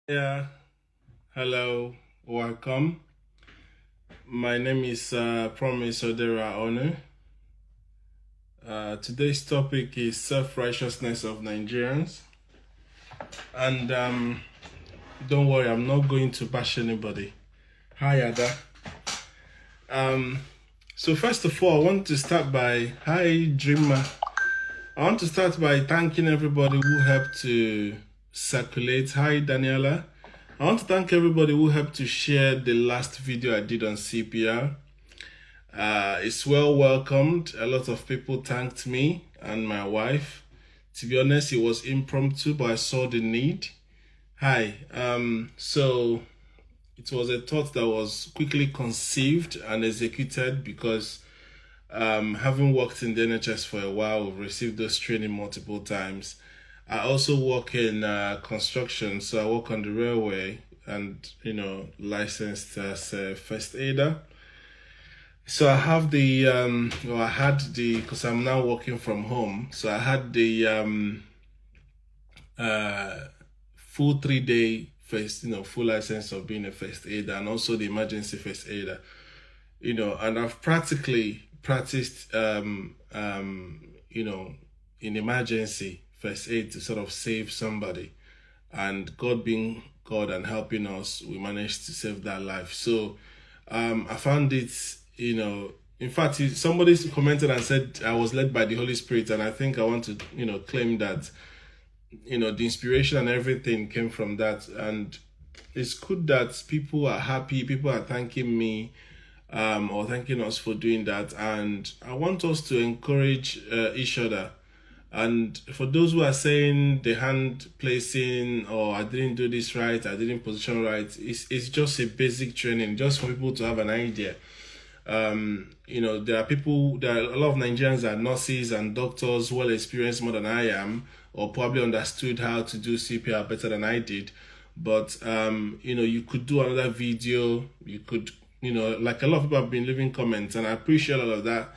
Yeah, hello, welcome. My name is Promise Odera Onu. Today's topic is self-righteousness of Nigerians. And don't worry, I'm not going to bash anybody. Hi, Ada. Um, so first of all, I want to start by, hi, Dreamer. I want to start by thanking everybody who helped to circulate. Hi, Daniela. I want to thank everybody who helped to share the last video I did on CPR. It's well welcomed. A lot of people thanked me and my wife. To be honest, it was impromptu, but I saw the need. Hi. So it was a thought that was quickly conceived and executed because having worked in the NHS for a while, we've received those training multiple times. I also work in construction, so I work on the railway and, licensed as a first aider. So I have I had because I'm now working from home. So I had the uh, full 3 day first, full license of being a first aider and also the emergency first aider, and I've practically practiced, in emergency first aid to sort of save somebody. And God being God and helping us, we managed to save that life. So I found it, in fact, somebody commented and said I was led by the Holy Spirit, and I think I want to, claim that, the inspiration and everything came from that. And it's good that people are happy, people are thanking me, or thanking us for doing that. And I want us to encourage each other. And for those who are saying the hand placing or I didn't do this right, I didn't position right, it's just a basic training, just for people to have an idea. There are a lot of Nigerians that are nurses and doctors, well experienced more than I am, or probably understood how to do CPR better than I did. But you could do another video. You could, like a lot of people have been leaving comments, and I appreciate all of that.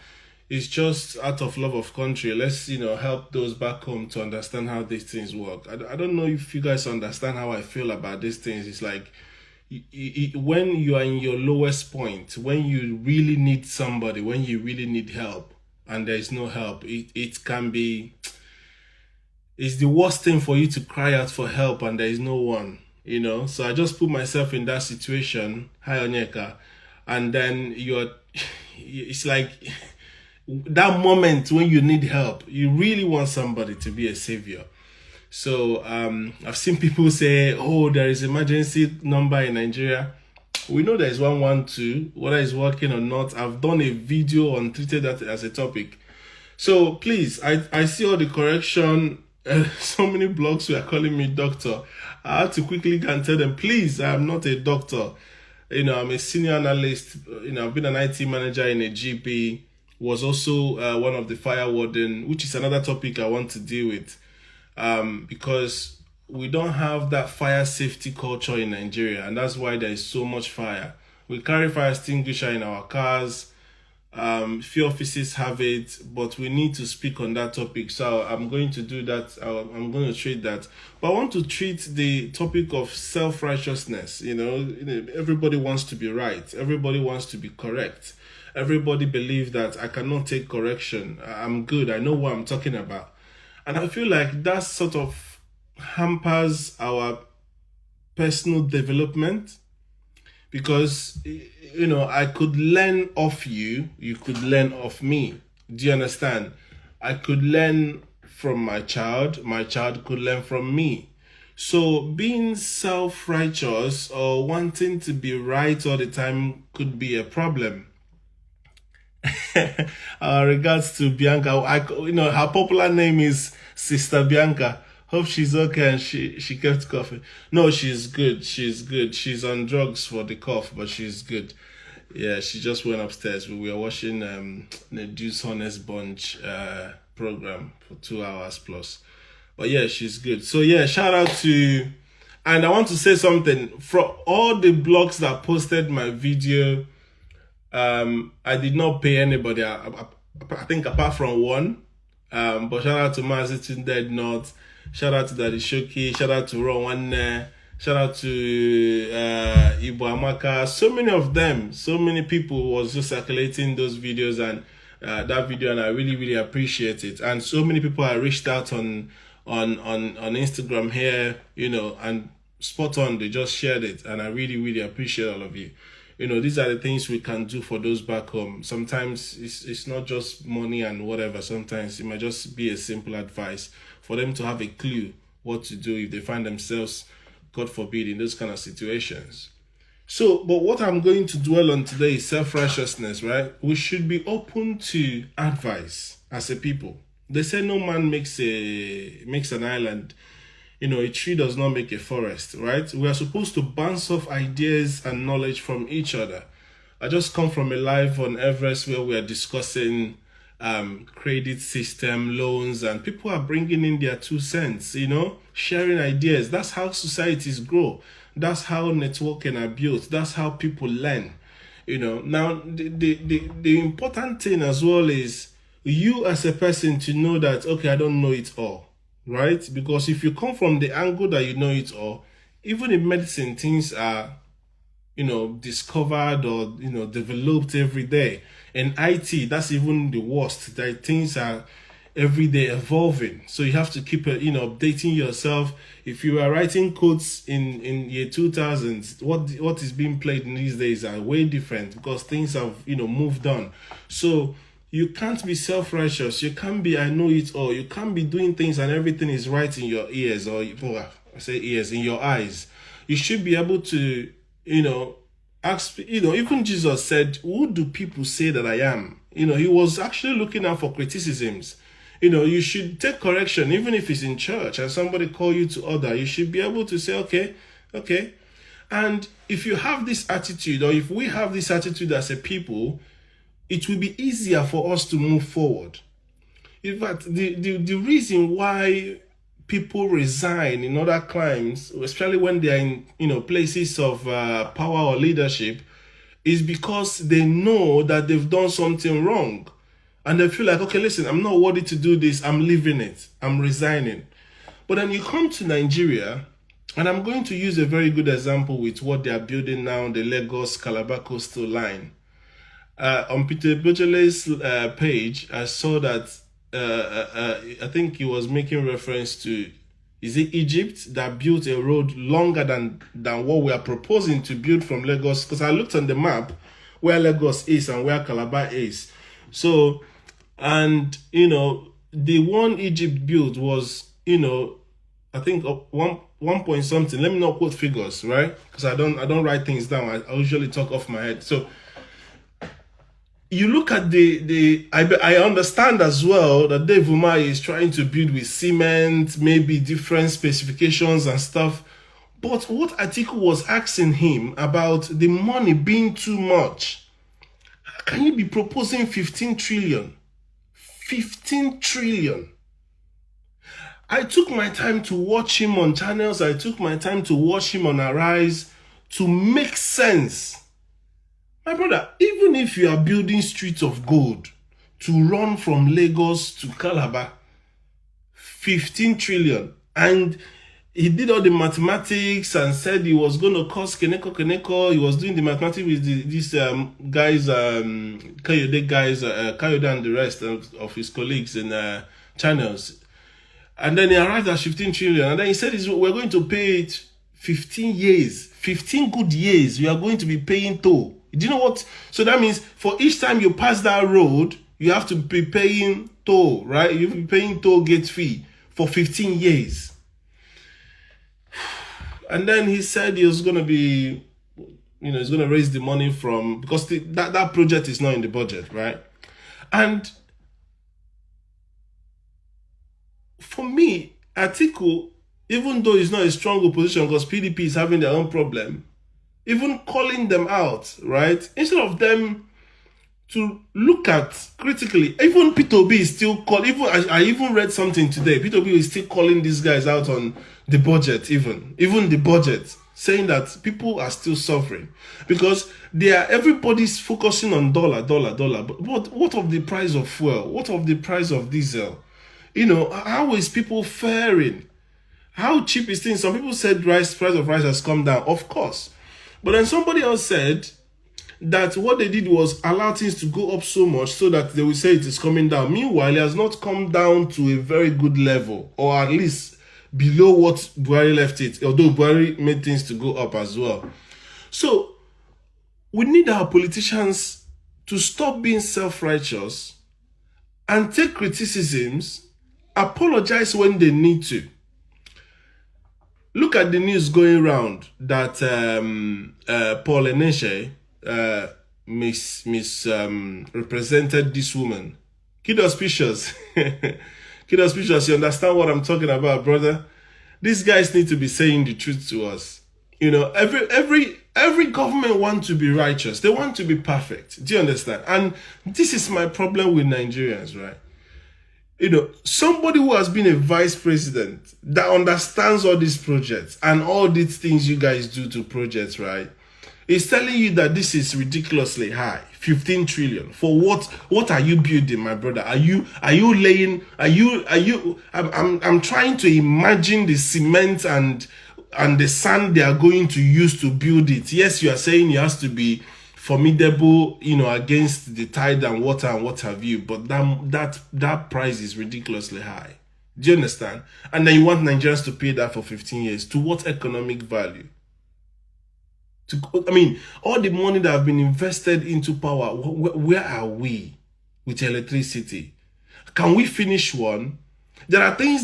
It's just out of love of country. Let's, help those back home to understand how these things work. I don't know if you guys understand how I feel about these things. It's like when you are in your lowest point, when you really need somebody, when you really need help, and there is no help, it can be, it's the worst thing for you to cry out for help and there is no one, So I just put myself in that situation. Hi, Onyeka. And then it's like that moment when you need help, you really want somebody to be a savior. So I've seen people say, oh, there is emergency number in Nigeria. We know there is 112, whether it's working or not. I've done a video on treated that as a topic. So please, I see all the correction. So many blogs were calling me doctor. I had to quickly go and tell them, please, I am not a doctor. I'm a senior analyst. I've been an IT manager in a GP. Was also one of the fire warden, which is another topic I want to deal with, because we don't have that fire safety culture in Nigeria, and that's why there is so much fire. We carry fire extinguisher in our cars. Few offices have it, but we need to speak on that topic. So I'm going to do that. I'm going to treat that. But I want to treat the topic of self-righteousness. Everybody wants to be right. Everybody wants to be correct. Everybody believes that I cannot take correction. I'm good. I know what I'm talking about. And I feel like that sort of hampers our personal development because, I could learn off you, you could learn off me. Do you understand? I could learn from my child could learn from me. So being self-righteous or wanting to be right all the time could be a problem. Regards to Bianca, her popular name is Sister Bianca. Hope she's okay and she kept coughing. No, she's good. She's good. She's on drugs for the cough, but she's good. Yeah, she just went upstairs. We were watching the Deuce Honest Bunch program for 2 hours plus. But yeah, she's good. So yeah, shout out to, and I want to say something from all the blogs that posted my video. I did not pay anybody. I think apart from one. But shout out to Mazi Dead Not. Shout out to Daddy Shoki. Shout out to Ron One. Shout out to Ibo Amaka. So many of them, so many people was just circulating those videos and that video, and I really, really appreciate it. And so many people have reached out on Instagram here, you know, and spot on, they just shared it, and I really, really appreciate all of you. You know, these are the things we can do for those back home. Sometimes it's not just money and whatever. Sometimes it might just be a simple advice for them to have a clue what to do if they find themselves, God forbid, in those kind of situations. So, but what I'm going to dwell on today is self-righteousness, right? We should be open to advice as a people. They say no man makes an island. You know, a tree does not make a forest, right? We are supposed to bounce off ideas and knowledge from each other. I just come from a live on Everest where we are discussing credit system, loans, and people are bringing in their 2 cents, you know, sharing ideas. That's how societies grow. That's how networking are built. That's how people learn, you know. Now, the important thing as well is you as a person to know that, okay, I don't know it all. Right? Because if you come from the angle that you know it all, even in medicine, things are, you know, discovered or, you know, developed every day. In IT, that's even the worst, that things are every day evolving. So you have to keep, you know, updating yourself. If you are writing codes in year 2000s, what is being played in these days are way different because things have, you know, moved on. So you can't be self-righteous. You can't be, I know it all. You can't be doing things and everything is right in your ears, or I say ears, in your eyes. You should be able to, you know, ask, you know, even Jesus said, who do people say that I am? You know, he was actually looking out for criticisms. You know, you should take correction, even if it's in church and somebody call you to order. You should be able to say, okay. And if you have this attitude, or if we have this attitude as a people, it will be easier for us to move forward. In fact, the reason why people resign in other climes, especially when they are in, you know, places of power or leadership, is because they know that they've done something wrong. And they feel like, okay, listen, I'm not worthy to do this. I'm leaving it. I'm resigning. But then you come to Nigeria, and I'm going to use a very good example with what they are building now, the Lagos-Calabar coastal line. On Peter Bojele's page, I saw that I think he was making reference to, is it Egypt that built a road longer than what we are proposing to build from Lagos? Because I looked on the map where Lagos is and where Calabar is. So, and, you know, the one Egypt built was, you know, I think one point something. Let me not quote figures, right? Because I don't write things down. I usually talk off my head. So you look at I understand as well that Dave Umar is trying to build with cement, maybe different specifications and stuff. But what Atiku was asking him about the money being too much, how can you be proposing 15 trillion? 15 trillion. I took my time to watch him on channels. I took my time to watch him on Arise to make sense. My brother, even if you are building streets of gold to run from Lagos to Calabar, 15 trillion. And he did all the mathematics and said he was going to cost Keneko. He was doing the mathematics with these guys, Kayode and the rest of his colleagues in channels. And then he arrived at 15 trillion. And then he said, we're going to pay it 15 years. 15 good years, you are going to be paying toll. Do you know what? So that means for each time you pass that road, you have to be paying toll, right? You'll be paying toll gate fee for 15 years. And then he said he was going to be, you know, he's going to raise the money from, because that project is not in the budget, right? And for me, Atiku, even though it's not a strong opposition because PDP is having their own problem, even calling them out, right? Instead of them to look at critically, even P2B is still calling, I even read something today, P2B is still calling these guys out on the budget, even the budget, saying that people are still suffering because everybody's focusing on dollar. But what of the price of fuel? What of the price of diesel? You know, how is people faring? How cheap is things? Some people said price of rice has come down. Of course. But then somebody else said that what they did was allow things to go up so much so that they will say it is coming down. Meanwhile, it has not come down to a very good level, or at least below what Buhari left it, although Buhari made things to go up as well. So we need our politicians to stop being self-righteous and take criticisms, apologize when they need to. Look at the news going around that Paul Eneshe represented this woman. Kid auspicious. Kid auspicious, you understand what I'm talking about, brother? These guys need to be saying the truth to us. You know, every government wants to be righteous. They want to be perfect. Do you understand? And this is my problem with Nigerians, right? You know, somebody who has been a vice president that understands all these projects and all these things you guys do to projects, right, is telling you that this is ridiculously high. 15 trillion. For what? What are you building, my brother? I'm trying to imagine the cement and the sand they are going to use to build it. Yes, you are saying it has to be formidable, you know, against the tide and what have you, but that price is ridiculously high. Do you understand? And then you want Nigerians to pay that for 15 years. To what economic value? I mean, all the money that have been invested into power, where are we with electricity? Can we finish one? There are three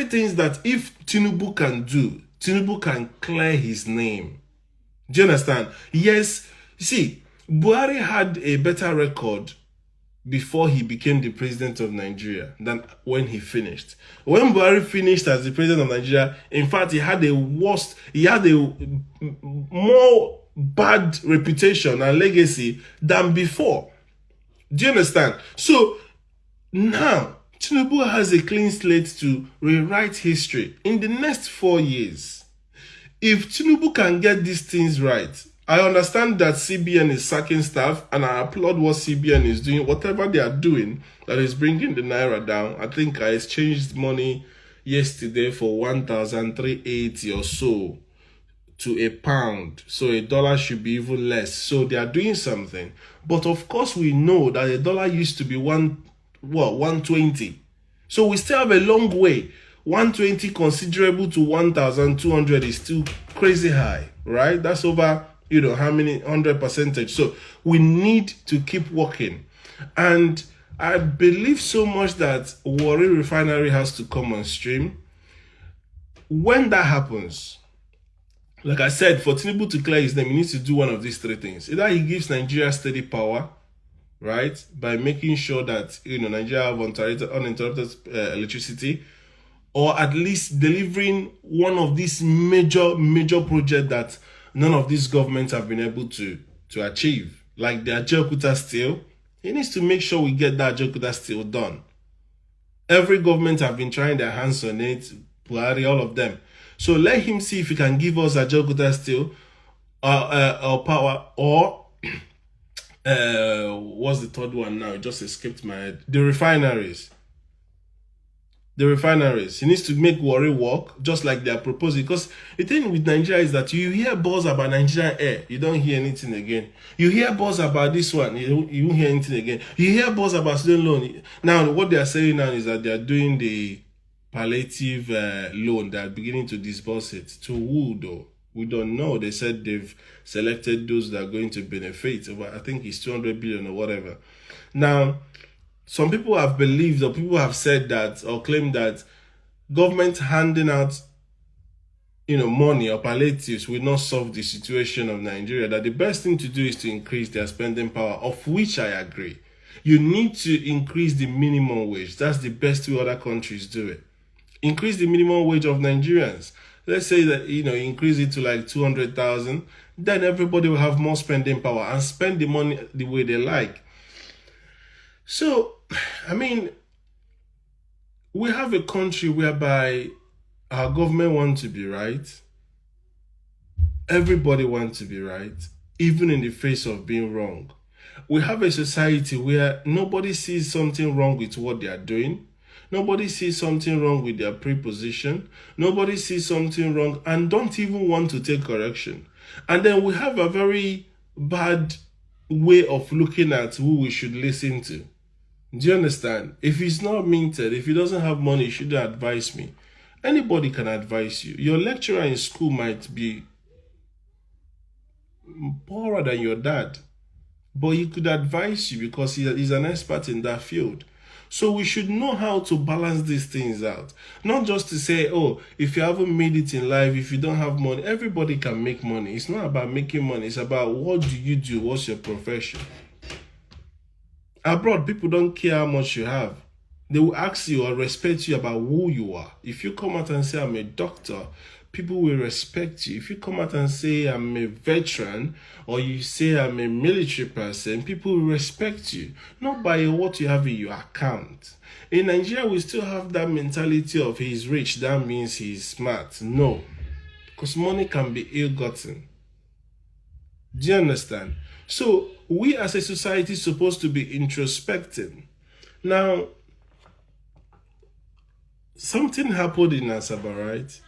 things that if Tinubu can do, Tinubu can clear his name. Do you understand? Yes. You see, Buhari had a better record before he became the president of Nigeria than when he finished. When Buhari finished as the president of Nigeria, in fact, he had a more bad reputation and legacy than before. Do you understand? So now, Tinubu has a clean slate to rewrite history in the next 4 years. If Tinubu can get these things right, I understand that CBN is sacking staff, and I applaud what CBN is doing, whatever they are doing that is bringing the naira down. I think I exchanged money yesterday for 1,380 or so to a pound. So a dollar should be even less. So they are doing something. But of course we know that a dollar used to be 120. So we still have a long way. 120 considerable to 1,200 is still crazy high, right? That's over, you know, how many 100%. So we need to keep working. And I believe so much that Warri Refinery has to come on stream. When that happens, like I said, for Tinubu to clear his name, he needs to do one of these three things. Either he gives Nigeria steady power, right, by making sure that, you know, Nigeria have uninterrupted electricity, or at least delivering one of these major projects that none of these governments have been able to achieve, like the Ajaokuta steel. He needs to make sure we get that Ajaokuta steel done. Every government have been trying their hands on it, Buhari, all of them. So let him see if he can give us Ajaokuta steel or power, or what's the third one now? It just escaped my head. The refineries. He needs to make Warri work just like they are proposing. Because the thing with Nigeria is that you hear buzz about Nigerian air, you don't hear anything again. You hear buzz about this one, you don't hear anything again. You hear buzz about student loan. Now, what they are saying now is that they are doing the palliative loan. They are beginning to disburse it. To who though? We don't know. They said they've selected those that are going to benefit. I think it's 200 billion or whatever. Now, some people have believed, or people have said that, or claimed that government handing out, you know, money or palliatives will not solve the situation of Nigeria. That the best thing to do is to increase their spending power, of which I agree. You need to increase the minimum wage. That's the best way other countries do it. Increase the minimum wage of Nigerians. Let's say that, you know, increase it to like 200,000. Then everybody will have more spending power and spend the money the way they like. So, I mean, we have a country whereby our government wants to be right. Everybody wants to be right, even in the face of being wrong. We have a society where nobody sees something wrong with what they are doing. Nobody sees something wrong with their preposition. Nobody sees something wrong and don't even want to take correction. And then we have a very bad way of looking at who we should listen to. Do you understand? If he's not minted, if he doesn't have money, he shouldn't advise me. Anybody can advise you. Your lecturer in school might be poorer than your dad, but he could advise you because he's an expert in that field. So we should know how to balance these things out. Not just to say, oh, if you haven't made it in life, if you don't have money, everybody can make money. It's not about making money. It's about what do you do? What's your profession? Abroad, people don't care how much you have. They will ask you or respect you about who you are. If you come out and say, I'm a doctor, people will respect you. If you come out and say, I'm a veteran, or you say, I'm a military person, people will respect you. Not by what you have in your account. In Nigeria, we still have that mentality of he's rich, that means he's smart. No. Because money can be ill-gotten. Do you understand? So, we as a society are supposed to be introspecting. Now, something happened in Asaba, right?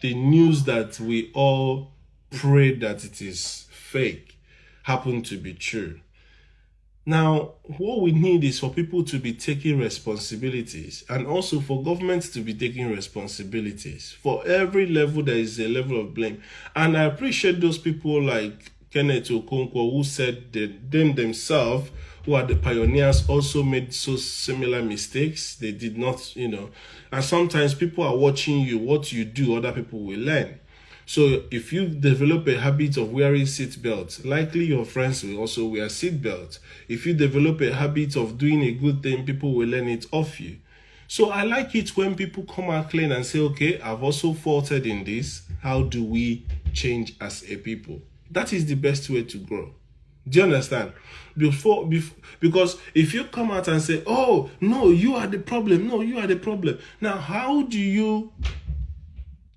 The news that we all pray that it is fake happened to be true. Now, what we need is for people to be taking responsibilities and also for governments to be taking responsibilities. For every level, there is a level of blame. And I appreciate those people like Kenneth Okonkwo who said that them themselves, who are the pioneers, also made so similar mistakes. They did not, and sometimes people are watching you. What you do, other people will learn. So if you develop a habit of wearing seatbelts, likely your friends will also wear seatbelts. If you develop a habit of doing a good thing, people will learn it off you. So I like it when people come out clean and say, okay, I've also faulted in this. How do we change as a people? That is the best way to grow. Do you understand? Because if you come out and say, oh, no, you are the problem. No, you are the problem. Now, how do you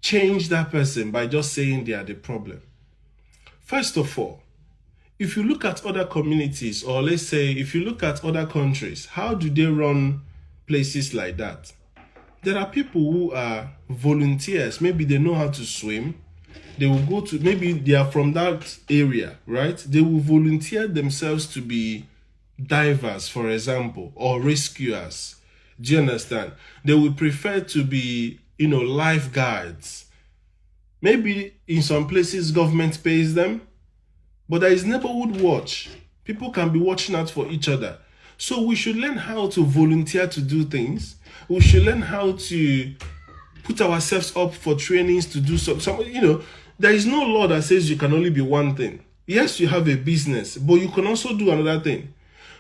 change that person by just saying they are the problem? First of all, if you look at other communities, or let's say, if you look at other countries, how do they run places like that? There are people who are volunteers. Maybe they know how to swim. They will go to, maybe they are from that area, right? They will volunteer themselves to be divers, for example, or rescuers. Do you understand? They would prefer to be, lifeguards. Maybe in some places government pays them, but there is neighborhood watch. People can be watching out for each other. So we should learn how to volunteer to do things. We should learn how to put ourselves up for trainings to do some. There is no law that says you can only be one thing. Yes, you have a business, but you can also do another thing.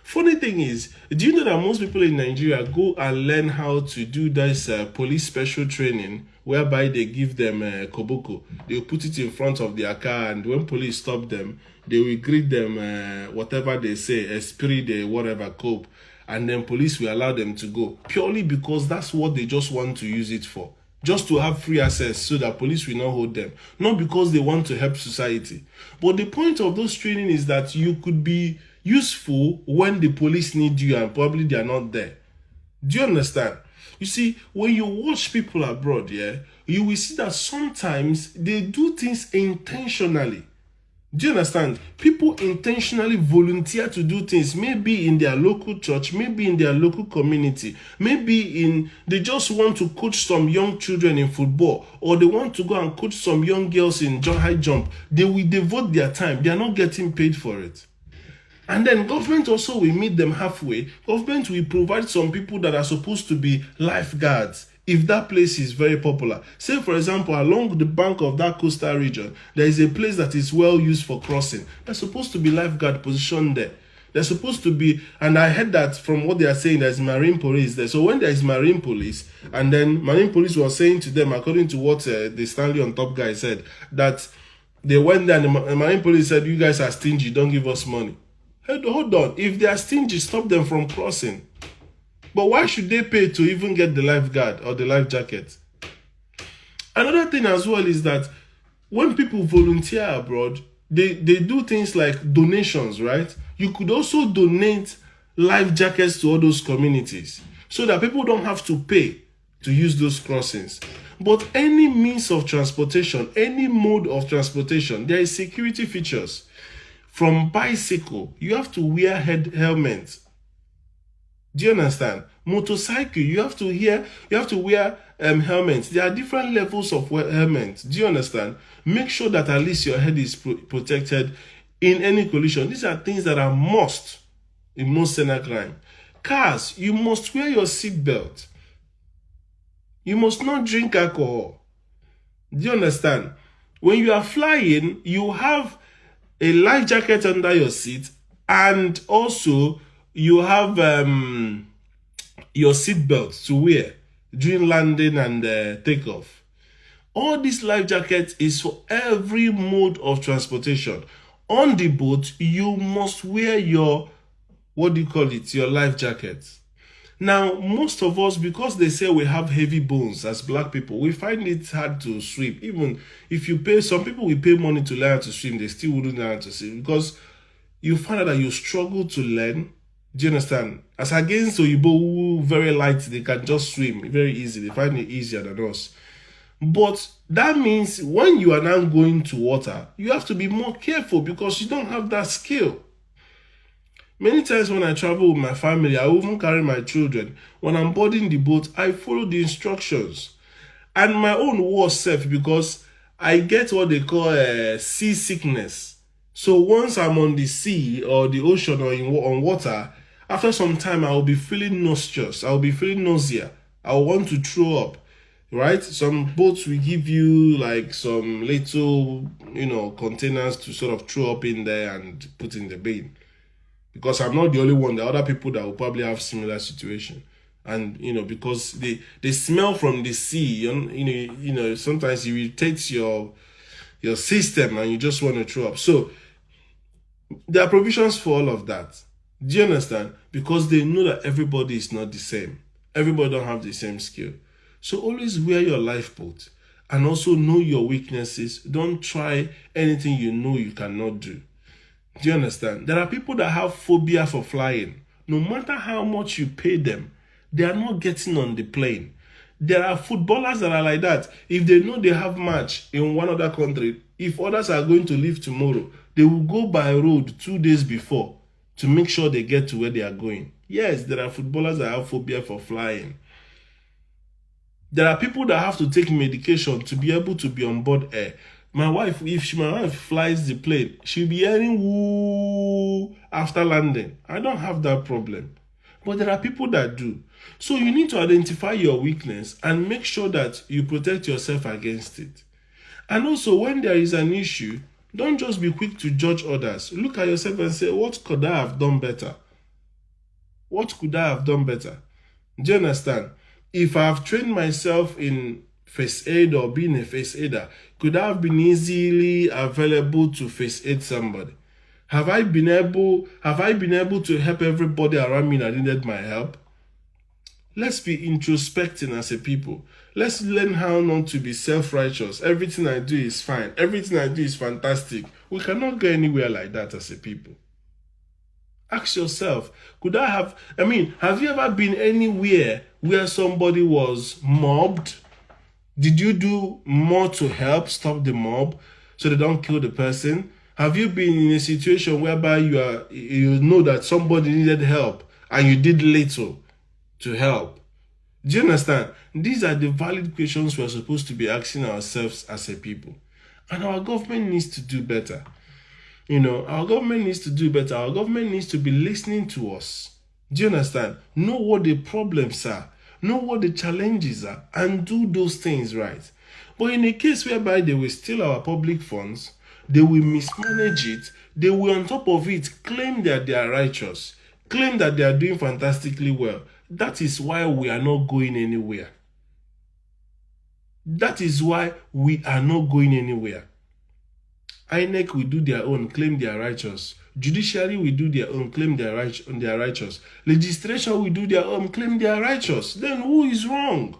Funny thing is, do you know that most people in Nigeria go and learn how to do this police special training, whereby they give them koboko. They will put it in front of their car, and when police stop them, they will greet them whatever they say, esprit de whatever, cope, and then police will allow them to go, purely because that's what they just want to use it for. Just to have free access so that police will not hold them. Not because they want to help society. But the point of those training is that you could be useful when the police need you and probably they are not there. Do you understand? You see, when you watch people abroad, you will see that sometimes they do things intentionally. Do you understand? People intentionally volunteer to do things, maybe in their local church, maybe in their local community, maybe they just want to coach some young children in football, or they want to go and coach some young girls in high jump. They will devote their time. They are not getting paid for it. And then government also will meet them halfway. Government will provide some people that are supposed to be lifeguards if that place is very popular. Say, for example, along the bank of that coastal region, there is a place that is well used for crossing. There's supposed to be lifeguard positioned there. They're supposed to be, and I heard that from what they are saying, there's marine police there. So when there is marine police, and then marine police was saying to them, according to what the Stanley on Top guy said, that they went there and the marine police said, you guys are stingy, don't give us money. Hold on, if they are stingy, stop them from crossing. But why should they pay to even get the lifeguard or the life jacket? Another thing as well is that when people volunteer abroad, they do things like donations, right? You could also donate life jackets to all those communities. so that people don't have to pay to use those crossings. But any means of transportation, any mode of transportation, there is security features. From bicycle, you have to wear helmet. Do you understand? Motorcycle, you have to wear helmets. There are different levels of helmets. Do you understand? Make sure that at least your head is protected in any collision. These are things that are must in most cyber crime. Cars, you must wear your seatbelt. You must not drink alcohol. Do you understand? When you are flying, you have a life jacket under your seat, and also you have your seatbelt to wear during landing and takeoff. All this life jacket is for every mode of transportation. On the boat, you must wear your, what do you call it, your life jacket. Now, most of us, because they say we have heavy bones as black people, we find it hard to swim. Even if you pay, some people will pay money to learn how to swim, they still wouldn't learn how to swim because you find out that you struggle to learn. Do you understand? As against Oyibo, who very light, they can just swim very easy. They find it easier than us. But that means when you are now going to water, you have to be more careful because you don't have that skill. Many times when I travel with my family, I even carry my children. When I'm boarding the boat, I follow the instructions. And my own was safe because I get what they call sea sickness. So once I'm on the sea or the ocean or on water, after some time I will be feeling nauseous. I will be feeling nausea. I will want to throw up. Right? Some boats will give you like some little, containers to sort of throw up in there and put in the bin. Because I'm not the only one. There are other people that will probably have similar situation. And, because they smell from the sea, sometimes it irritates your system and you just want to throw up. So there are provisions for all of that. Do you understand? Because they know that everybody is not the same. Everybody don't have the same skill. So always wear your lifeboat and also know your weaknesses. Don't try anything you know you cannot do. Do you understand? There are people that have phobia for flying. No matter how much you pay them, they are not getting on the plane. There are footballers that are like that. If they know they have match in one other country, if others are going to leave tomorrow, they will go by road 2 days before to make sure they get to where they are going. Yes, there are footballers that have phobia for flying. There are people that have to take medication to be able to be on board air. My wife, if my wife flies the plane, she'll be hearing woo after landing. I don't have that problem. But there are people that do. So you need to identify your weakness and make sure that you protect yourself against it. And also, when there is an issue, don't just be quick to judge others. Look at yourself and say, what could I have done better? What could I have done better? Do you understand? If I have trained myself in first aid or being a first aider, could I have been easily available to first aid somebody? Have I been able to help everybody around me that needed my help? Let's be introspecting as a people. Let's learn how not to be self-righteous. Everything I do is fine. Everything I do is fantastic. We cannot go anywhere like that as a people. Ask yourself, have you ever been anywhere where somebody was mobbed? Did you do more to help stop the mob so they don't kill the person? Have you been in a situation whereby you know that somebody needed help and you did little to help? Do you understand? These are the valid questions we're supposed to be asking ourselves as a people. And our government needs to do better. Our government needs to do better. Our government needs to be listening to us. Do you understand? Know what the problems are. Know what the challenges are and do those things right. But in a case whereby they will steal our public funds, they will mismanage it, they will on top of it claim that they are righteous, claim that they are doing fantastically well. That is why we are not going anywhere. That is why we are not going anywhere. INEC will do their own, claim they are righteous. Judiciary will do their own, claim they are righteous. Legislation will do their own, claim they are righteous. Then who is wrong?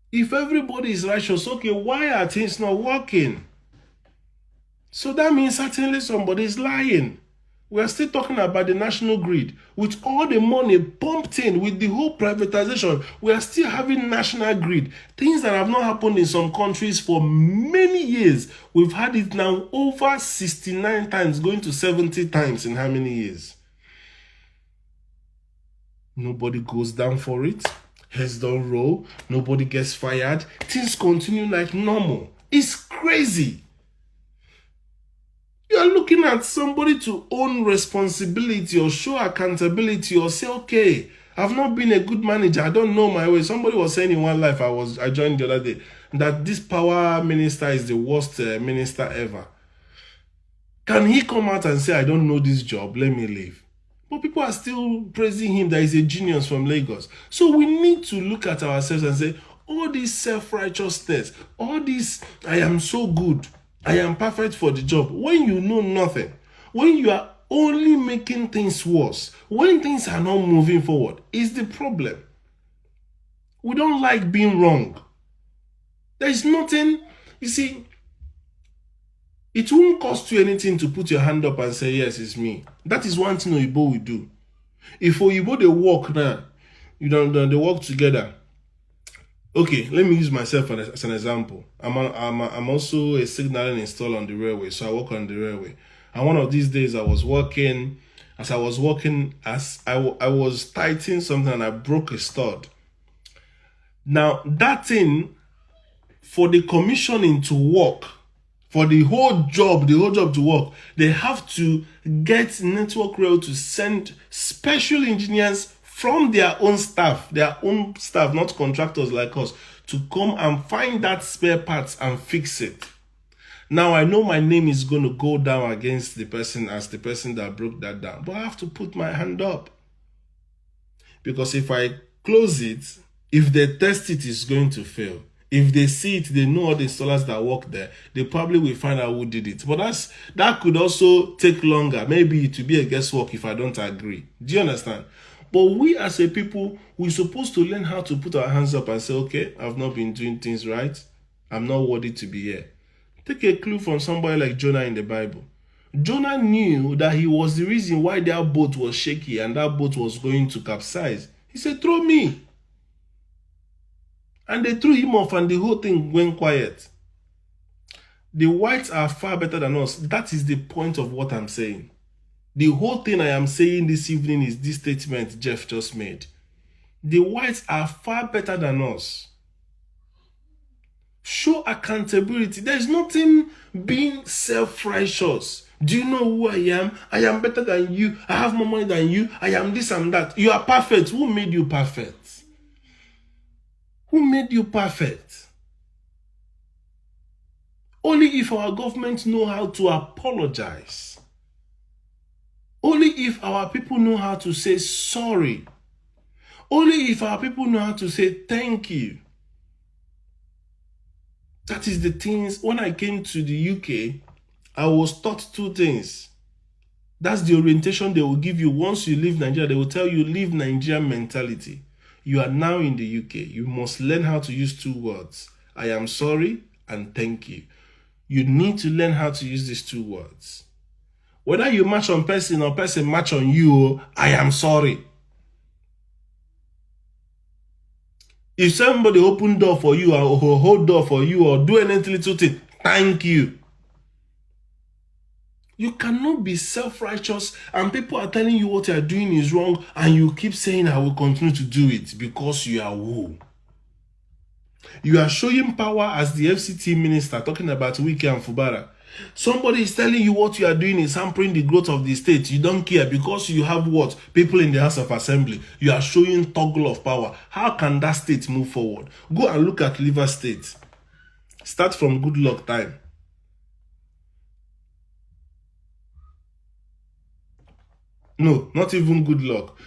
If everybody is righteous, okay, why are things not working? So that means certainly somebody is lying. We are still talking about the national grid. With all the money pumped in, with the whole privatization, we are still having national grid. Things that have not happened in some countries for many years. We've had it now over 69 times, going to 70 times in how many years? Nobody goes down for it. Heads don't roll. Nobody gets fired. Things continue like normal. It's crazy. You are looking at somebody to own responsibility or show accountability or say, okay, I've not been a good manager. I don't know my way. Somebody was saying in one life I joined the other day that this power minister is the worst minister ever. Can he come out and say, I don't know this job, let me leave? But people are still praising him that he's a genius from Lagos. So we need to look at ourselves and say, all this self-righteousness, all this, I am so good, I am perfect for the job. When you know nothing, when you are only making things worse, when things are not moving forward, is the problem. We don't like being wrong. There is nothing, you see, it won't cost you anything to put your hand up and say, yes, it's me. That is one thing Oyibo will do. If Oyibo they work now, they work together. Okay, let me use myself as an example. I'm also a signaling installer on the railway, so I work on the railway. And one of these days, I was working, I was tightening something and I broke a stud. Now, that thing, for the commissioning to work, for the whole job to work, they have to get Network Rail to send special engineers from their own staff, not contractors like us, to come and find that spare parts and fix it. Now, I know my name is going to go down against the person as the person that broke that down, but I have to put my hand up. Because if I close it, if they test it, it's going to fail. If they see it, they know all the installers that work there, they probably will find out who did it. But that could also take longer. Maybe it will be a guesswork if I don't agree. Do you understand? But we as a people, we're supposed to learn how to put our hands up and say, okay, I've not been doing things right. I'm not worthy to be here. Take a clue from somebody like Jonah in the Bible. Jonah knew that he was the reason why their boat was shaky and that boat was going to capsize. He said, throw me. And they threw him off and the whole thing went quiet. The whites are far better than us. That is the point of what I'm saying. The whole thing I am saying this evening is this statement Jeff just made. The whites are far better than us. Show accountability. There is nothing being self-righteous. Do you know who I am? I am better than you. I have more money than you. I am this and that. You are perfect. Who made you perfect? Who made you perfect? Only if our government know how to apologize. Only if our people know how to say sorry. Only if our people know how to say thank you. That is the things. When I came to the UK, I was taught two things. That's the orientation they will give you. Once you leave Nigeria, they will tell you, leave Nigerian mentality. You are now in the UK. You must learn how to use two words. I am sorry and thank you. You need to learn how to use these two words. Whether you match on person or person match on you, I am sorry. If somebody open door for you or hold door for you or do anything little thing, thank you. You cannot be self-righteous and people are telling you what you are doing is wrong and you keep saying I will continue to do it because you are who? You are showing power as the FCT minister talking about Wike and Fubara. Somebody is telling you what you are doing is hampering the growth of the state. You don't care because you have what? People in the House of Assembly. You are showing toggle of power. How can that state move forward? Go and look at River State. Start from good luck time. No, not even good luck.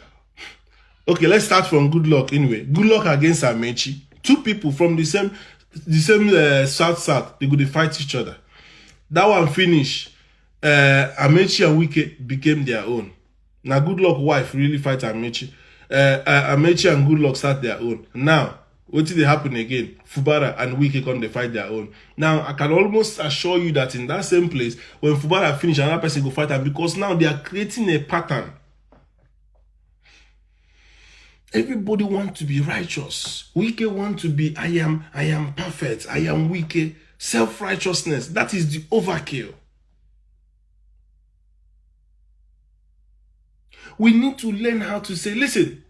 Okay, let's start from good luck anyway. Good luck against Amechi. Two people from the same south, they go to fight each other. That one finish. Amechi and Wike became their own. Now good luck wife really fight Amechi. Amechi and good luck start their own. Now What did they happen again? Fubara and Wike come they fight their own. Now I can almost assure you that in that same place, when Fubara finish, another person go fight them, because now they are creating a pattern. Everybody wants to be righteous. Wike want to be I am perfect. I am Wike. Self-righteousness. That is the overkill. We need to learn how to say, listen,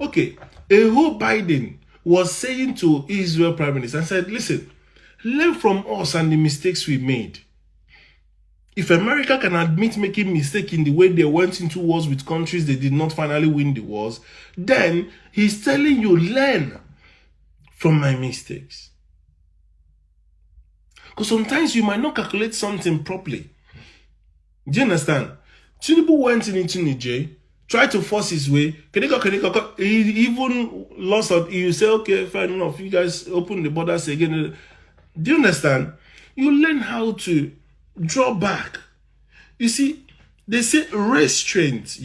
okay, Joe Biden was saying to Israel Prime Minister and said, listen, learn from us and the mistakes we made. If America can admit making mistakes in the way they went into wars with countries they did not finally win the wars, then he's telling you, learn from my mistakes. Because sometimes you might not calculate something properly. Do you understand? Tinubu went into Niger, tried to force his way. He even lost out. You say, okay, fine enough. You guys open the borders again. Do you understand? You learn how to draw back. You see, they say restraint,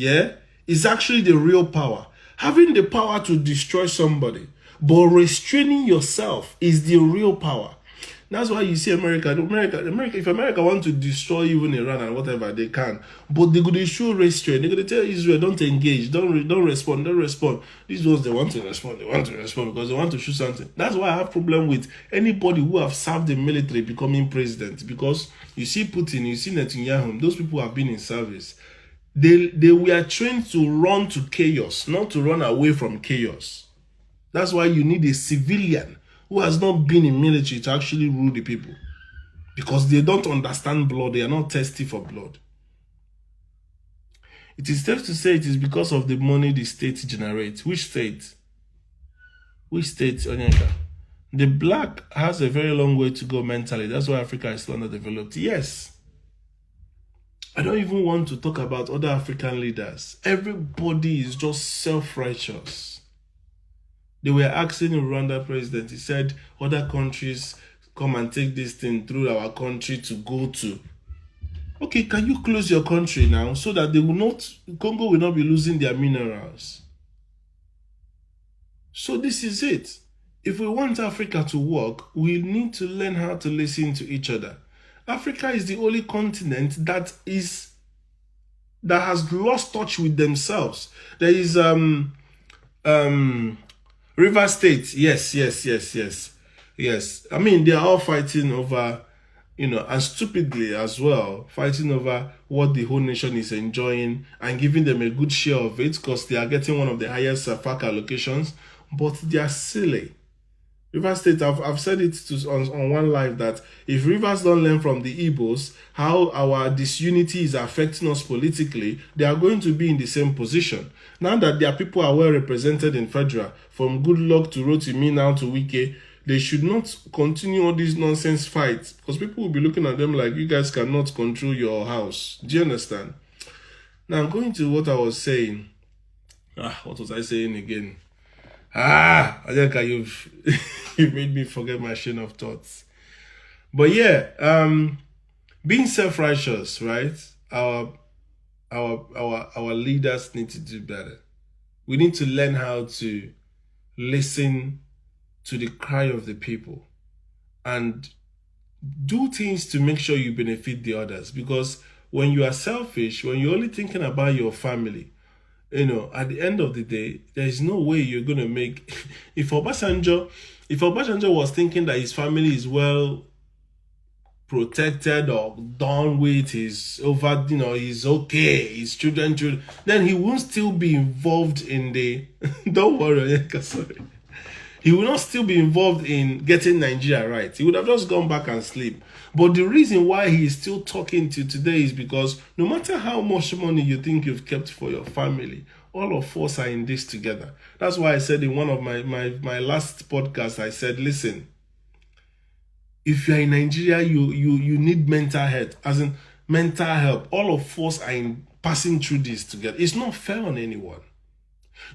is actually the real power. Having the power to destroy somebody, but restraining yourself is the real power. That's why you see America, if America want to destroy even Iran and whatever, they can. But they're going to show restraint. They're going to tell Israel, don't engage, don't respond. These ones, they want to respond because they want to shoot something. That's why I have problem with anybody who have served the military becoming president. Because you see Putin, you see Netanyahu, those people have been in service. They were trained to run to chaos, not to run away from chaos. That's why you need a civilian who has not been in military to actually rule the people. Because they don't understand blood. They are not thirsty for blood. It is safe to say it is because of the money the state generates. Which state? Which state, Onyeka? The black has a very long way to go mentally. That's why Africa is still underdeveloped. Yes. I don't even want to talk about other African leaders. Everybody is just self-righteous. They were asking the Rwanda president, he said, other countries come and take this thing through our country to go to. Okay, can you close your country now so that Congo will not be losing their minerals? So this is it. If we want Africa to work, we need to learn how to listen to each other. Africa is the only continent that has lost touch with themselves. There is River State, yes. I mean, they are all fighting over, and stupidly as well, fighting over what the whole nation is enjoying and giving them a good share of it because they are getting one of the highest FAC allocations, but they are silly. River State, I've said it on one live that if Rivers don't learn from the Igbos how our disunity is affecting us politically, they are going to be in the same position. Now that their people are well represented in federal, from Goodluck to Rotimi now to Wike, they should not continue all these nonsense fights because people will be looking at them like, you guys cannot control your house. Do you understand? Now I'm going to what I was saying. What was I saying again? I think you've made me forget my chain of thoughts. But yeah, being self-righteous, right? Our leaders need to do better. We need to learn how to listen to the cry of the people and do things to make sure you benefit the others. Because when you are selfish, when you're only thinking about your family, at the end of the day, there is no way you're going to make... If Obasanjo was thinking that his family is well protected or done with, he's okay, his children, then he won't still be involved in the... Don't worry, sorry. He will not still be involved in getting Nigeria right. He would have just gone back and sleep. But the reason why he is still talking to today is because no matter how much money you think you've kept for your family, all of us are in this together. That's why I said in one of my last podcasts, I said, listen, if you're in Nigeria, you need mental health. As in mental help. All of us are passing through this together. It's not fair on anyone.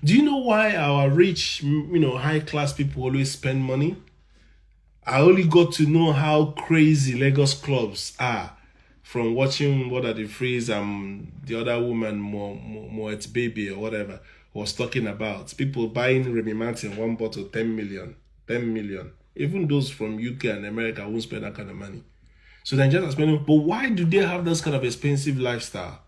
Do you know why our rich, high-class people always spend money? I only got to know how crazy Lagos clubs are from watching What Are the Freeze the other woman, Moet Baby or whatever, was talking about. People buying Remy Martin, one bottle, 10 million. 10 million. Even those from UK and America won't spend that kind of money. So Nigerians are spending, but why do they have this kind of expensive lifestyle?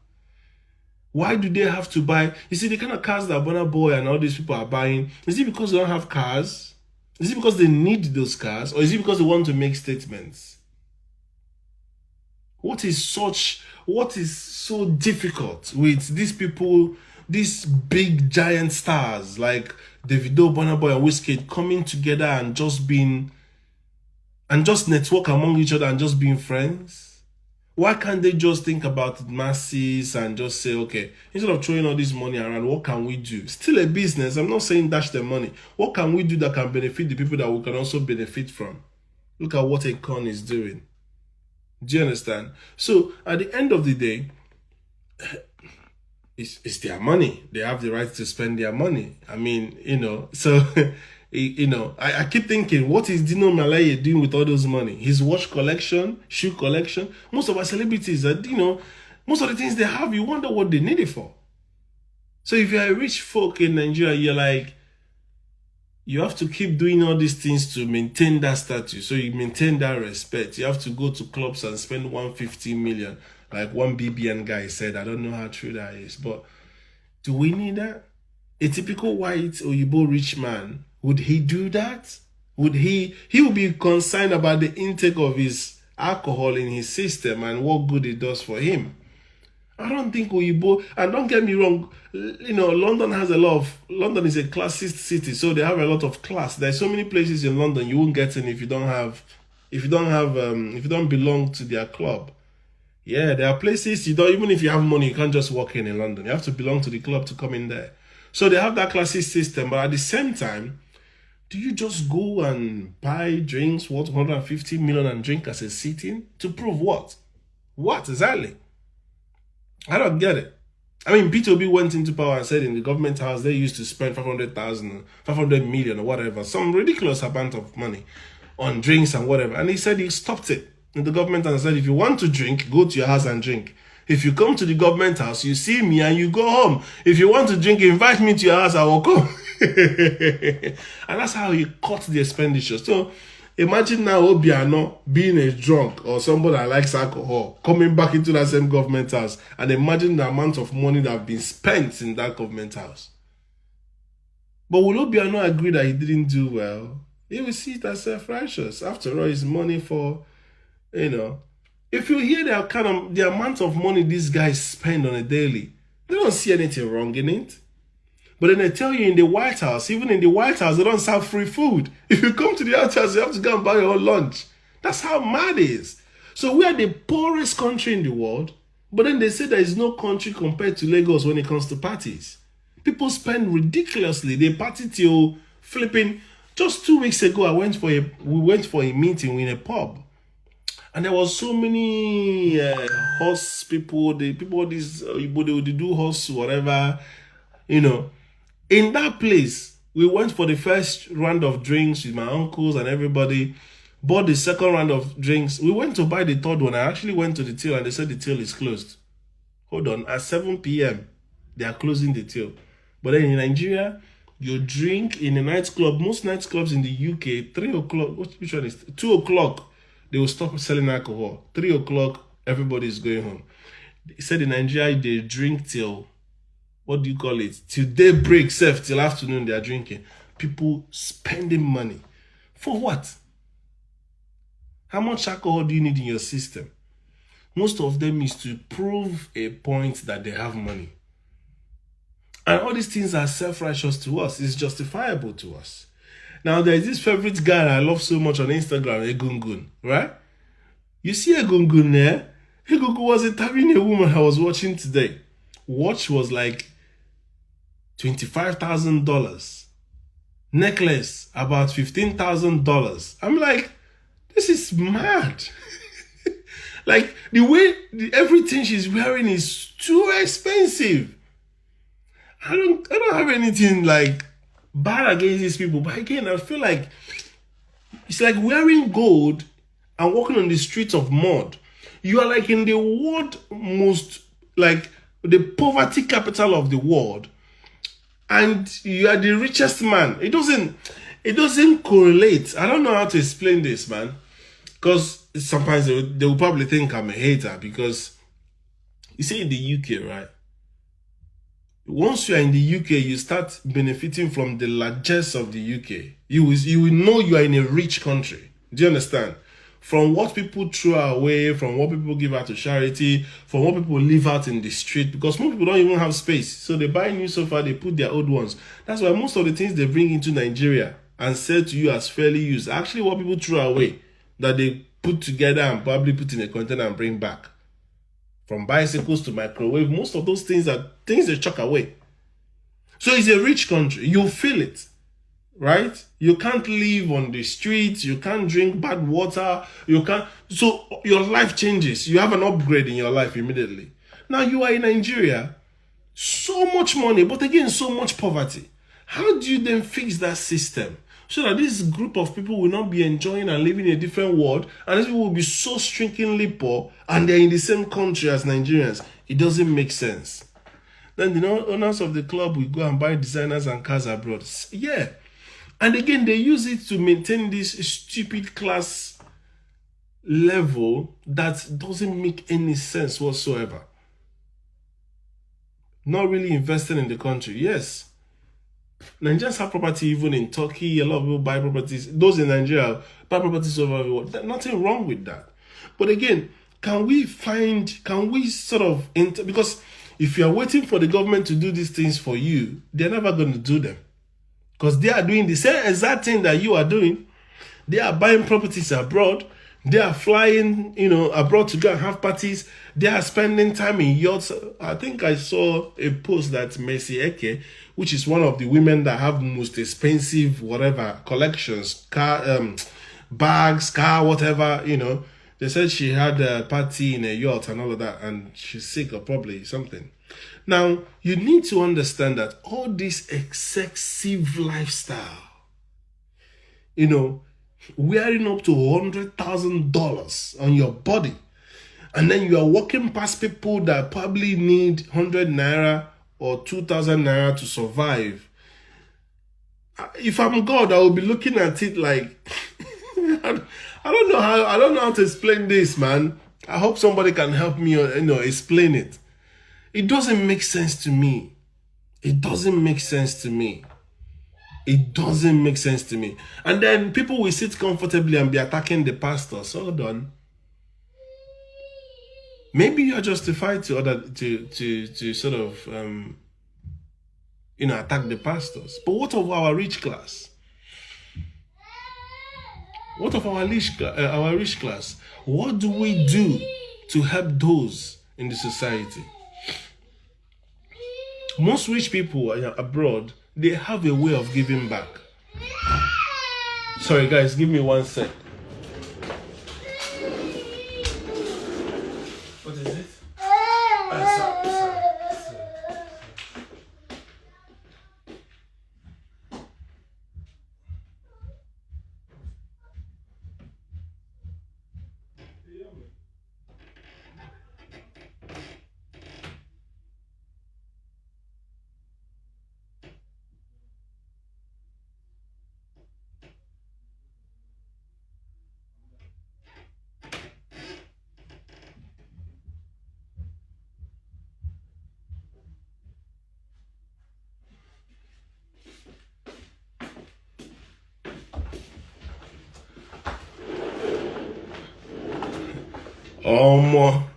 Why do they have to buy? You see, the kind of cars that Burna Boy and all these people are buying, is it because they don't have cars? Is it because they need those cars? Or is it because they want to make statements? What is so difficult with these people, these big giant stars like Davido, Burna Boy, and Wizkid coming together and just network among each other and just being friends? Why can't they just think about the masses and just say, okay, instead of throwing all this money around, what can we do? Still a business. I'm not saying dash the money. What can we do that can benefit the people that we can also benefit from? Look at what Akon is doing. Do you understand? So at the end of the day, it's their money. They have the right to spend their money. I mean, so I keep thinking, what is Dino Malaye doing with all those money? His watch collection, shoe collection. Most of our celebrities are, most of the things they have, you wonder what they need it for. So if you're a rich folk in Nigeria, you're like, you have to keep doing all these things to maintain that status. So you maintain that respect. You have to go to clubs and spend 150 million. Like one BBN guy said, I don't know how true that is, but do we need that? A typical white Oyibo rich man, would he do that? Would he would be concerned about the intake of his alcohol in his system and what good it does for him. I don't think Oyibo, and don't get me wrong, London is a classist city, so they have a lot of class. There's so many places in London you won't get in if you don't belong to their club. Yeah, there are places even if you have money, you can't just walk in London. You have to belong to the club to come in there. So they have that classist system, but at the same time, do you just go and buy drinks worth 150 million and drink as a sitting? To prove what? What exactly? I don't get it. I mean, P2B went into power and said in the government house they used to spend 500 million or whatever, some ridiculous amount of money on drinks and whatever. And he said he stopped it in the government and said, if you want to drink, go to your house and drink. If you come to the government house, you see me and you go home. If you want to drink, invite me to your house, I will come. And that's how he cut the expenditure. So imagine now Obiano being a drunk or somebody that likes alcohol, coming back into that same government house, and imagine the amount of money that have been spent in that government house. But will Obiano agree that he didn't do well? He will see it as self-righteous. After all, it's money for, if you hear the amount of money these guys spend on a daily, they don't see anything wrong in it. But then they tell you in the White House, even in the White House, they don't serve free food. If you come to the White House, you have to go and buy your own lunch. That's how mad it is. So we are the poorest country in the world, but then they say there is no country compared to Lagos when it comes to parties. People spend ridiculously. They party till flipping. Just 2 weeks ago, we went for a meeting in a pub. And there was so many horse people, they do horse, whatever, In that place, we went for the first round of drinks with my uncles and everybody. Bought the second round of drinks. We went to buy the third one. I actually went to the till and they said the till is closed. Hold on, at 7 p.m., they are closing the till. But then in Nigeria, you drink in a nightclub. Most nightclubs in the UK, 3 o'clock, which one is 2 o'clock, they will stop selling alcohol. 3 o'clock, everybody is going home. They said in Nigeria, they drink till, what do you call it? Till daybreak, till afternoon, they are drinking. People spending money. For what? How much alcohol do you need in your system? Most of them is to prove a point that they have money. And all these things are self-righteous to us. It's justifiable to us. Now, there is this favorite guy I love so much on Instagram, Egungun, right? You see Egungun there? Egungun was interviewing a woman I was watching today. Watch was like $25,000. Necklace, about $15,000. I'm like, this is mad. Like, the way everything she's wearing is too expensive. I don't have anything like bad against these people, but again, I feel like it's like wearing gold and walking on the streets of mud. You are like in the world most, like the poverty capital of the world, and you are the richest man. It doesn't correlate. I don't know how to explain this, man. Because sometimes they will probably think I'm a hater because you see in the UK, right? Once you are in the UK, you start benefiting from the largesse of the UK. You will know you are in a rich country. Do you understand? From what people throw away, from what people give out to charity, from what people leave out in the street, because most people don't even have space. So they buy new sofa, they put their old ones. That's why most of the things they bring into Nigeria and sell to you as fairly used, actually what people throw away, that they put together and probably put in a container and bring back. From bicycles to microwave, most of those things are things they chuck away. So it's a rich country. You feel it, right? You can't live on the streets. You can't drink bad water. You can't. So your life changes. You have an upgrade in your life immediately. Now you are in Nigeria. So much money, but again, so much poverty. How do you then fix that system? So that this group of people will not be enjoying and living in a different world, and these people will be so shrinkingly poor, and they're in the same country as Nigerians. It doesn't make sense. Then the owners of the club will go and buy designers and cars abroad. Yeah. And again, they use it to maintain this stupid class level that doesn't make any sense whatsoever. Not really investing in the country. Yes. Nigerians have property even in Turkey. A lot of people buy properties. Those in Nigeria buy properties over the world. There's nothing wrong with that. But again, can we sort of, because if you are waiting for the government to do these things for you, they're never going to do them. Because they are doing the same exact thing that you are doing. They are buying properties abroad. They are flying, abroad to go and have parties. They are spending time in yachts. I think I saw a post that Mercy Eke, which is one of the women that have most expensive collections, bags, car, whatever, They said she had a party in a yacht and all of that, and she's sick or probably something. Now, you need to understand that all this excessive lifestyle, wearing up to $100,000 on your body, and then you are walking past people that probably need 100 naira or 2,000 naira to survive. If I'm God, I will be looking at it like I don't know how to explain this, man. I hope somebody can help me explain it. It doesn't make sense to me. It doesn't make sense to me. It doesn't make sense to me. And then people will sit comfortably and be attacking the pastors. Hold on. Maybe you're justified to sort of attack the pastors. But what of our rich class? What of our rich class? What do we do to help those in the society? Most rich people abroad, they have a way of giving back. Sorry guys, give me 1 sec. What is it? Sorry.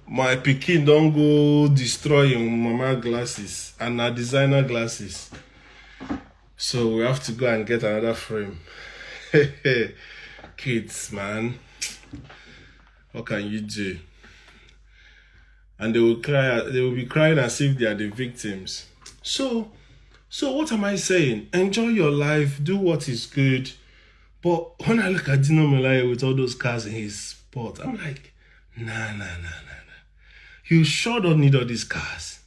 My pikin don't go destroy im mama glasses and her designer glasses. So we have to go and get another frame. Kids, man. What can you do? And they will be crying as if they are the victims. So what am I saying? Enjoy your life, do what is good. But when I look at Dino Melaya with all those cars in his sport, I'm like, nah. You sure don't need all these cars.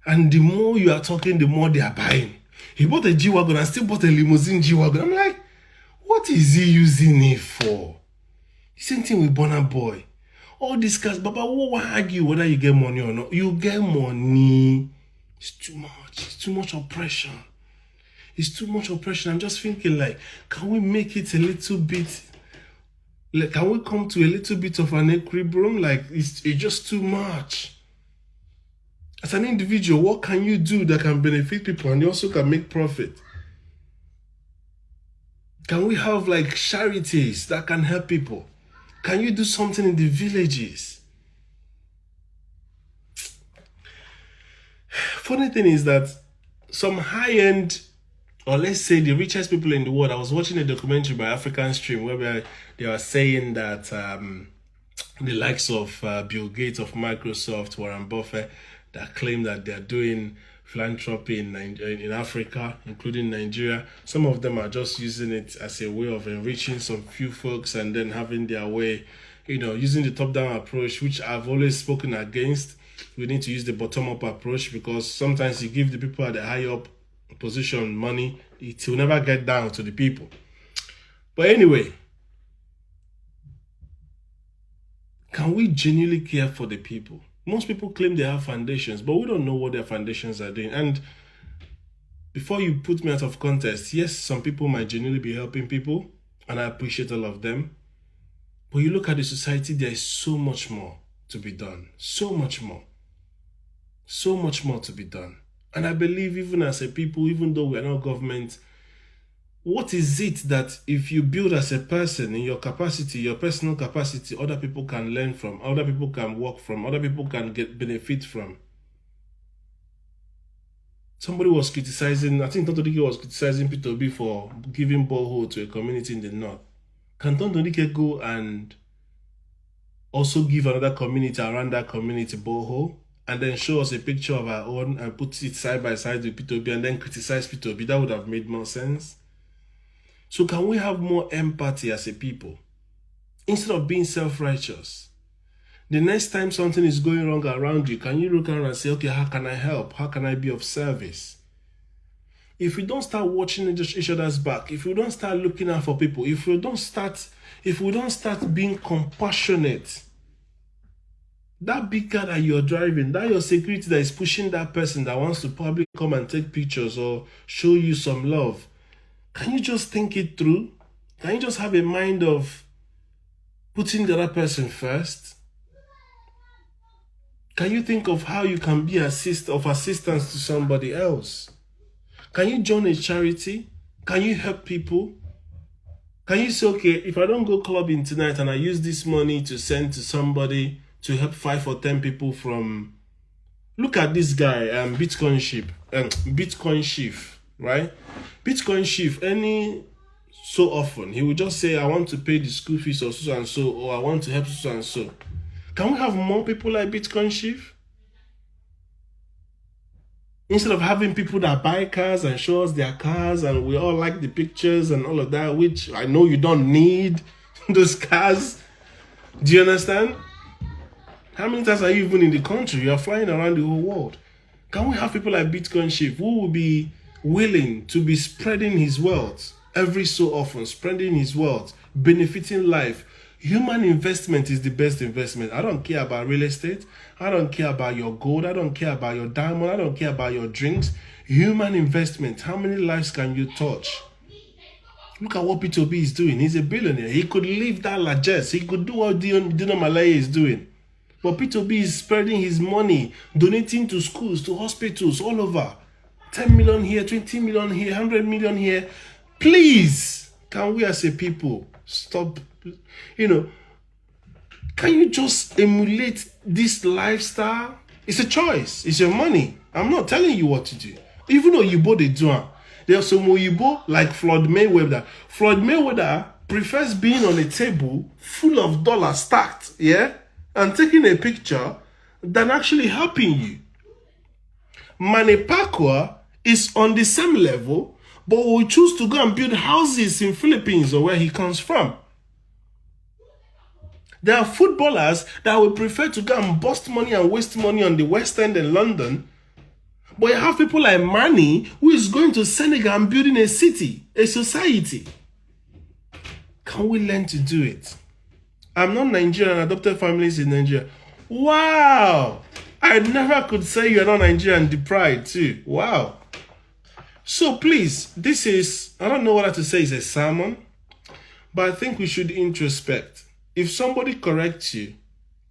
And the more you are talking, the more they are buying. He bought a G-Wagon and still bought a limousine G-Wagon. I'm like, what is he using it for? Same thing with Burna Boy. All these cars, Baba, who will argue whether you get money or not? You get money. It's too much. It's too much oppression. It's too much oppression. I'm just thinking, like, can we make it a little bit, like, can we come to a little bit of an equilibrium? Like, it's just too much. As an individual, what can you do that can benefit people and you also can make profit? Can we have like charities that can help people? Can you do something in the villages? Funny thing is that some high-end, or let's say the richest people in the world, I was watching a documentary by African Stream where they were saying that the likes of Bill Gates of Microsoft, Warren Buffett, that claim that they're doing philanthropy in Africa, including Nigeria. Some of them are just using it as a way of enriching some few folks and then having their way, using the top-down approach, which I've always spoken against. We need to use the bottom-up approach, because sometimes you give the people at the higher up position money, it will never get down to the people. But anyway, can we genuinely care for the people? Most people claim they have foundations, but we don't know what their foundations are doing. And before you put me out of context, yes, some people might genuinely be helping people, and I appreciate all of them. But you look at the society, there is so much more to be done. So much more. So much more to be done. And I believe even as a people, even though we're not government, what is it that if you build as a person in your capacity, your personal capacity, other people can learn from, other people can work from, other people can get benefit from? Somebody was criticizing, I think Tontonike was criticizing Peter Obi for giving borehole to a community in the north. Can Tontonike go and also give another community around that community borehole, and then show us a picture of our own and put it side by side with Peter Obi and then criticize Peter Obi? That would have made more sense. So can we have more empathy as a people? Instead of being self-righteous, the next time something is going wrong around you, can you look around and say, okay, how can I help? How can I be of service? If we don't start watching each other's back, if we don't start looking out for people, if we don't start being compassionate, that big car that you're driving, that your security that is pushing that person that wants to probably come and take pictures or show you some love, can you just think it through? Can you just have a mind of putting the other person first? Can you think of how you can be of assistance to somebody else? Can you join a charity? Can you help people? Can you say, okay, if I don't go clubbing tonight and I use this money to send to somebody to help 5 or 10 people from... Look at this guy, Bitcoin Chief, right? Bitcoin Chief, so often, he will just say, I want to pay the school fees of so and so, or I want to help so and so. Can we have more people like Bitcoin Chief? Instead of having people that buy cars and show us their cars and we all like the pictures and all of that, which I know you don't need those cars. Do you understand? How many times are you even in the country? You are flying around the whole world. Can we have people like Bitcoin Chief who will be willing to be spreading his wealth every so often, spreading his wealth, benefiting life? Human investment is the best investment. I don't care about real estate. I don't care about your gold. I don't care about your diamond. I don't care about your drinks. Human investment. How many lives can you touch? Look at what Peter Obi is doing. He's a billionaire. He could leave that largesse. He could do what Dino Malaya is doing. But Peter Obi is spreading his money, donating to schools, to hospitals all over. 10 million here, 20 million here, 100 million here. Please, can we as a people stop? Can you just emulate this lifestyle? It's a choice. It's your money. I'm not telling you what to do. Even though Yibo they do it. There are some Yibo like Floyd Mayweather. Floyd Mayweather prefers being on a table full of dollars stacked, yeah, and taking a picture than actually helping you. Manny Pacquiao is on the same level, but will choose to go and build houses in Philippines or where he comes from. There are footballers that will prefer to go and bust money and waste money on the West End in London. But you have people like Manny who is going to Senegal and building a city, a society. Can we learn to do it? I'm not Nigerian, adopted families in Nigeria. Wow! I never could say you're not Nigerian, deprived too. Wow. So please, this is, I don't know whether to say it's a sermon, but I think we should introspect. If somebody corrects you,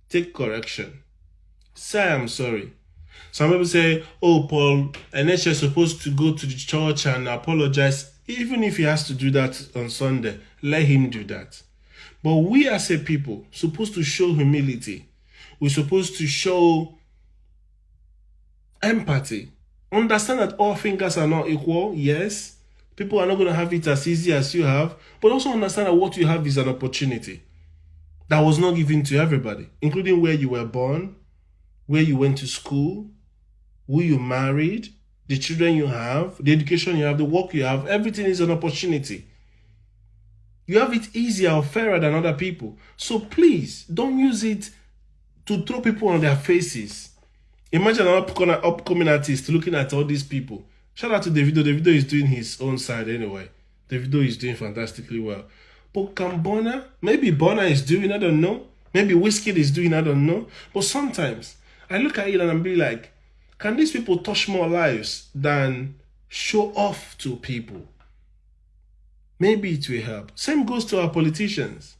take correction. Say, I'm sorry. Some people say, oh, Paul, Eneche is supposed to go to the church and apologize. Even if he has to do that on Sunday, let him do that. But we as a people supposed to show humility. We're supposed to show empathy. Understand that all fingers are not equal, yes. People are not going to have it as easy as you have. But also understand that what you have is an opportunity that was not given to everybody, including where you were born, where you went to school, who you married, the children you have, the education you have, the work you have. Everything is an opportunity. You have it easier or fairer than other people. So please, don't use it to throw people on their faces. Imagine an upcoming artist looking at all these people. Shout out to Davido. Davido is doing his own side anyway. Davido is doing fantastically well. But can Burna? Maybe Burna is doing, I don't know. Maybe Wizkid is doing, I don't know. But sometimes, I look at it and I'm be like, can these people touch more lives than show off to people? Maybe it will help. Same goes to our politicians.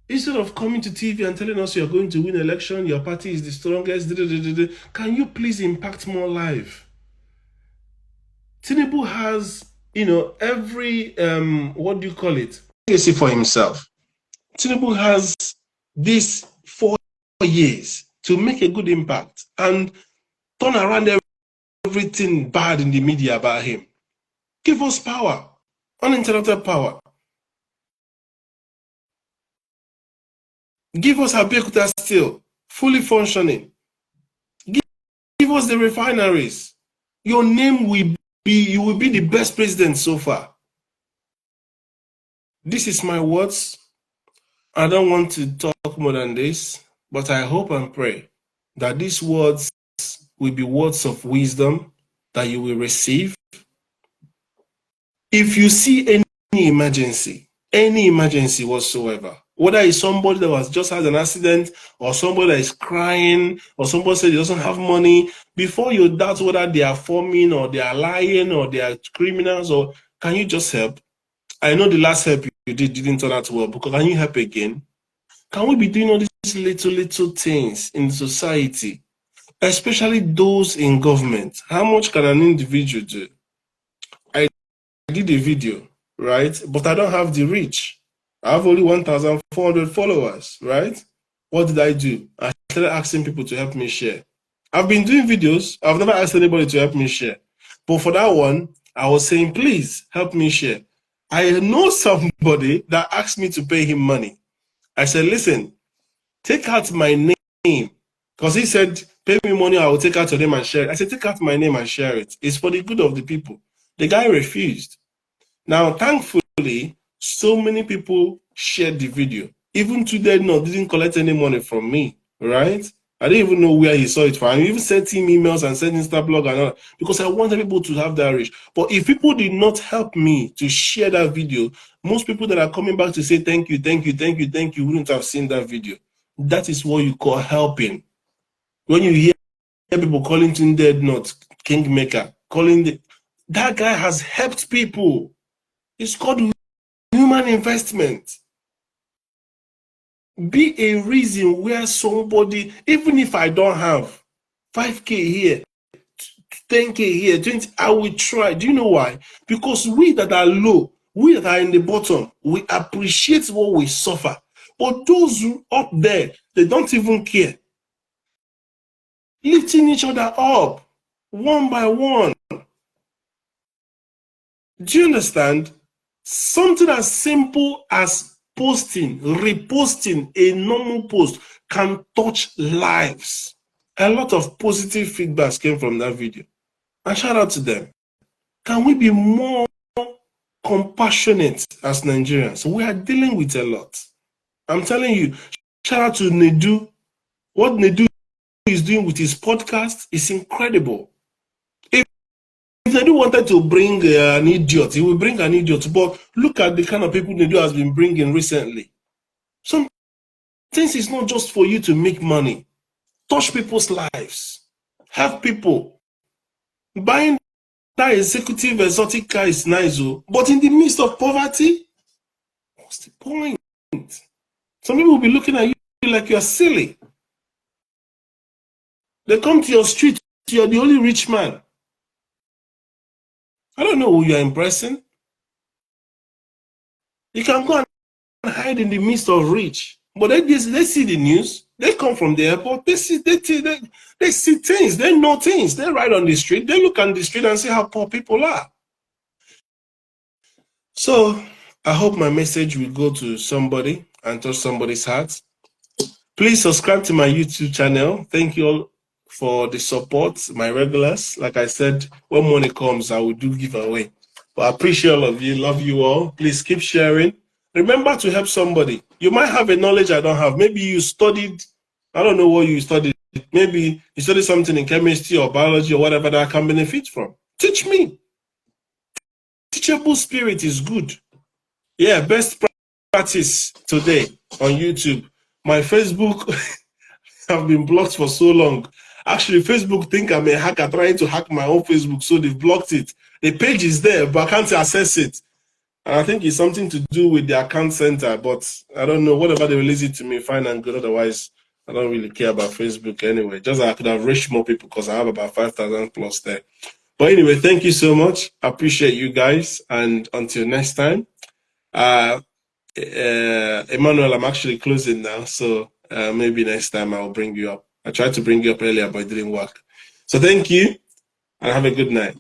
Instead of coming to TV and telling us you're going to win election, your party is the strongest, can you please impact more life? Tinubu has, every, what do you call it? Legacy for himself. Tinubu has these 4 years to make a good impact and turn around everything bad in the media about him. Give us power, uninterrupted power. Give us Abeokuta Steel, fully functioning. Give us the refineries. Your name will be, you will be the best president so far. This is my words. I don't want to talk more than this, but I hope and pray that these words will be words of wisdom that you will receive. If you see any emergency whatsoever, whether it's somebody that was just had an accident or somebody that is crying or somebody said he doesn't have money, before you doubt whether they are forming or they are lying or they are criminals, or can you just help? I know the last help you did didn't turn out well, but can you help again? Can we be doing all these little things in society, especially those in government? How much can an individual do? I did a video, right? But I don't have the reach. I have only 1,400 followers, right? What did I do? I started asking people to help me share. I've been doing videos. I've never asked anybody to help me share. But for that one, I was saying, please help me share. I know somebody that asked me to pay him money. I said, listen, take out my name. Because he said, pay me money, I will take out your name and share it. I said, take out my name and share it. It's for the good of the people. The guy refused. Now, thankfully, so many people shared the video. Even today, didn't collect any money from me, right? I didn't even know where he saw it from. I even sent him emails and sent Instablog and all, because I wanted people to have that reach. But if people did not help me to share that video, most people that are coming back to say thank you, thank you, thank you, thank you, wouldn't have seen that video. That is what you call helping. When you hear people calling Tunde not Kingmaker, that guy has helped people. It's called human investment. Be a reason where somebody, even if I don't have 5K here, 10K here, 20, I will try. Do you know why? Because we that are low, we that are in the bottom, we appreciate what we suffer. But those up there, they don't even care. Lifting each other up, one by one. Do you understand? Something as simple as reposting a normal post can touch lives. A lot of positive feedbacks came from that video. And shout out to them. Can we be more compassionate as Nigerians? We are dealing with a lot. I'm telling you, shout out to Nedu. What Nedu is doing with his podcast is incredible. If Nedu wanted to bring an idiot, he will bring an idiot. But look at the kind of people Nedu has been bringing recently. Some things is not just for you to make money. Touch people's lives. Help people. Buying That executive exotic car is nice, oh, but in the midst of poverty, what's the point? Some people will be looking at you like you're silly. They come to your street, you're the only rich man. I don't know who you're impressing. You can go and hide in the midst of rich. But they see the news. They come from the airport. They see things. They know things. They ride on the street. They look on the street and see how poor people are. So I hope my message will go to somebody and touch somebody's heart. Please subscribe to my YouTube channel. Thank you all for the support, my regulars. Like I said, when money comes, I will do giveaway. But I appreciate all of you. Love you all. Please keep sharing. Remember to help somebody. You might have a knowledge I don't have. Maybe you studied, I don't know what you studied. Maybe you studied something in chemistry or biology or whatever that I can benefit from. Teach me. Teachable spirit is good. Yeah, best practice today on YouTube. My Facebook have been blocked for so long. Actually, Facebook think I'm a hacker trying to hack my own Facebook, so they've blocked it. The page is there, but I can't access it. And I think it's something to do with the account center, but I don't know. Whatever they release it to me, fine and good. Otherwise, I don't really care about Facebook anyway. Just I could have reached more people because I have about 5,000 plus there. But anyway, thank you so much. I appreciate you guys. And until next time, Emmanuel, I'm actually closing now. So maybe next time I'll bring you up. I tried to bring you up earlier, but it didn't work. So thank you and have a good night.